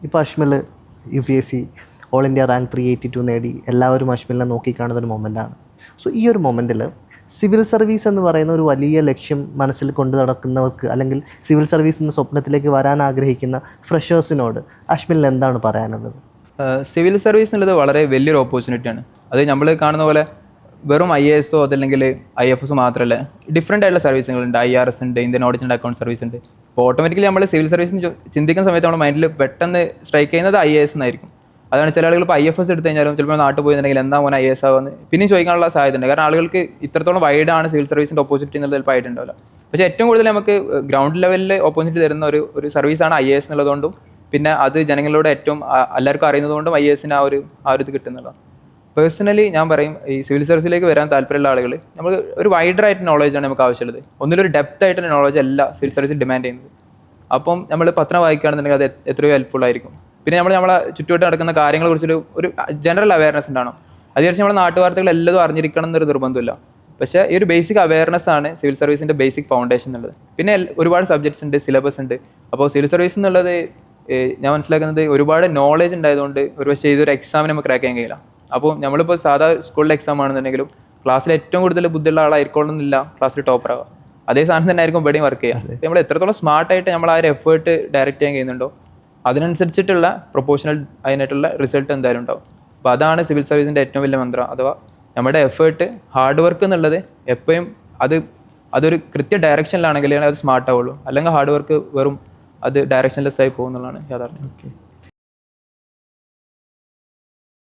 ഇപ്പോൾ Ashmal UPSC all India rank 382 നേടി എല്ലാവരും അഷ്മലിനെ നോക്കിക്കാണുന്ന ഒരു മൊമെൻ്റാണ്. സോ ഈ ഒരു മൊമെൻറ്റിൽ സിവിൽ സർവീസ് എന്ന് പറയുന്ന ഒരു വലിയ ലക്ഷ്യം മനസ്സിൽ കൊണ്ടു നടക്കുന്നവർക്ക്, അല്ലെങ്കിൽ സിവിൽ സർവീസ് എന്ന സ്വപ്നത്തിലേക്ക് വരാൻ ആഗ്രഹിക്കുന്ന ഫ്രഷേഴ്സിനോട് അഷ്മലിന് എന്താണ് പറയാനുള്ളത്? സിവിൽ സർവീസ് എന്നുള്ളത് വളരെ വലിയൊരു ഓപ്പർച്യൂണിറ്റിയാണ്. അത് നമ്മൾ കാണുന്ന പോലെ വെറും IAS അതല്ലെങ്കിൽ IFS മാത്രമല്ല, ഡിഫറെൻ്റ് ആയിട്ടുള്ള സർവീസുകളുണ്ട്. IRS ഉണ്ട്, Indian audit and account service ഉണ്ട്. അപ്പോൾ ഓട്ടോമാറ്റിക്കലി നമ്മൾ സിവിൽ സർവീസിന് ചിന്തിക്കുന്ന സമയത്ത് നമ്മുടെ മൈൻഡിൽ പെട്ടെന്ന് സ്ട്രൈക്ക് ചെയ്യുന്നത് IAS എന്നായിരിക്കും. അതാണ് ചില ആളുകൾ ഇപ്പോൾ IFS എടുത്തു കഴിഞ്ഞാലും ചിലപ്പോൾ നാട്ടിൽ പോയിട്ടുണ്ടെങ്കിൽ എന്താ മോനെ IAS ആവുമെന്ന് പിന്നെയും ചോദിക്കാനുള്ള സാധ്യത ഉണ്ട്. കാരണം ആളുകൾക്ക് ഇത്രത്തോളം വൈഡാണ് സിവിൽ സർവീസിൻ്റെ ഓപ്പർച്യൂണിറ്റി എന്നുള്ളത് ചിലപ്പോൾ ആയിട്ടുണ്ടാവില്ല. പക്ഷേ ഏറ്റവും കൂടുതൽ നമുക്ക് ഗ്രൗണ്ട് ലെവലിൽ ഓപ്പർച്യൂണിറ്റി തരുന്ന ഒരു സർവീസാണ് IAS എന്നുള്ളതുകൊണ്ടും, പിന്നെ അത് ജനങ്ങളോട് ഏറ്റവും എല്ലാവർക്കും അറിയുന്നതുകൊണ്ടും IASന് ആ ഒരു ഇത് കിട്ടുന്നതാണ്. പേഴ്സണലി ഞാൻ പറയും, ഈ സിവിൽ സർവീസിലേക്ക് വരാൻ താല്പര്യമുള്ള ആളുകൾ നമുക്ക് ഒരു വൈഡറായിട്ട് നോളജാണ് നമുക്ക് ആവശ്യമുള്ളത്. ഒന്നിലൊരു ഡെപ്ത് ആയിട്ടുള്ള നോളജ് അല്ല സിവിൽ സർവീസ് ഡിമാൻഡ് ചെയ്യുന്നത്. അപ്പം നമ്മൾ പത്രം വായിക്കുകയാണെന്നുണ്ടെങ്കിൽ അത് എത്രയോ ഹെൽപ്ഫുൾ ആയിരിക്കും. പിന്നെ നമ്മളെ ചുറ്റുവട്ടം നടക്കുന്ന കാര്യങ്ങളെ കുറിച്ചൊരു ജനറൽ അവയർനെസ് ഉണ്ടാവണം. അത് വിചാരിച്ച് നമ്മുടെ നാട്ടുവാർത്തകൾ എല്ലതും അറിഞ്ഞിരിക്കണം എന്നൊരു നിർബന്ധമില്ല. പക്ഷേ ഈ ഒരു ബേസിക് അവയർനെസ് ആണ് സിവിൽ സർവീസിൻ്റെ ബേസിക് ഫൗണ്ടേഷൻ എന്നുള്ളത്. പിന്നെ ഒരുപാട് സബ്ജക്ട്സ് ഉണ്ട്, സിലബസ് ഉണ്ട്. അപ്പോൾ സിവിൽ സർവീസ് എന്നുള്ളത് ഞാൻ മനസ്സിലാക്കുന്നത് ഒരുപാട് നോളേജ് ഉണ്ടായതുകൊണ്ട് ഒരുപക്ഷെ ഇതൊരു എക്സാമിന് നമുക്ക് ക്രാക്ക് ചെയ്യാൻ കഴിയില്ല. അപ്പോൾ നമ്മളിപ്പോൾ സാധാ സ്കൂളിലെ എക്സാം ആണെന്നുണ്ടെങ്കിലും ക്ലാസ്സിൽ ഏറ്റവും കൂടുതൽ ബുദ്ധിയുള്ള ആളായിരിക്കണമെന്നില്ല ക്ലാസ്സിൽ ടോപ്പർ ആവുക. അതേ സാധനം തന്നെ ആയിരിക്കും ഇവിടെയും വർക്ക് ചെയ്യുക. നമ്മൾ എത്രത്തോളം സ്മാർട്ടായിട്ട് നമ്മൾ ആ ഒരു എഫേർട്ട് ഡയറക്റ്റ് ചെയ്യാൻ കഴിയുന്നുണ്ടോ അതിനനുസരിച്ചിട്ടുള്ള പ്രൊപ്പോഷണൽ അതിനായിട്ടുള്ള റിസൾട്ട് എന്തായാലും ഉണ്ടാവും. അപ്പോൾ അതാണ് സിവിൽ സർവീസിൻ്റെ ഏറ്റവും വലിയ മന്ത്രം. അഥവാ നമ്മുടെ എഫേർട്ട്, ഹാർഡ് വർക്ക് എന്നുള്ളത് എപ്പോഴും അതൊരു കൃത്യ ഡയറക്ഷനിലാണെങ്കിൽ അത് സ്മാർട്ട് ആവുള്ളൂ. അല്ലെങ്കിൽ ഹാർഡ് വർക്ക് വെറും അത് ഡയറക്ഷൻലെസ് ആയി പോകുന്നതാണ് യാഥാർത്ഥ്യം.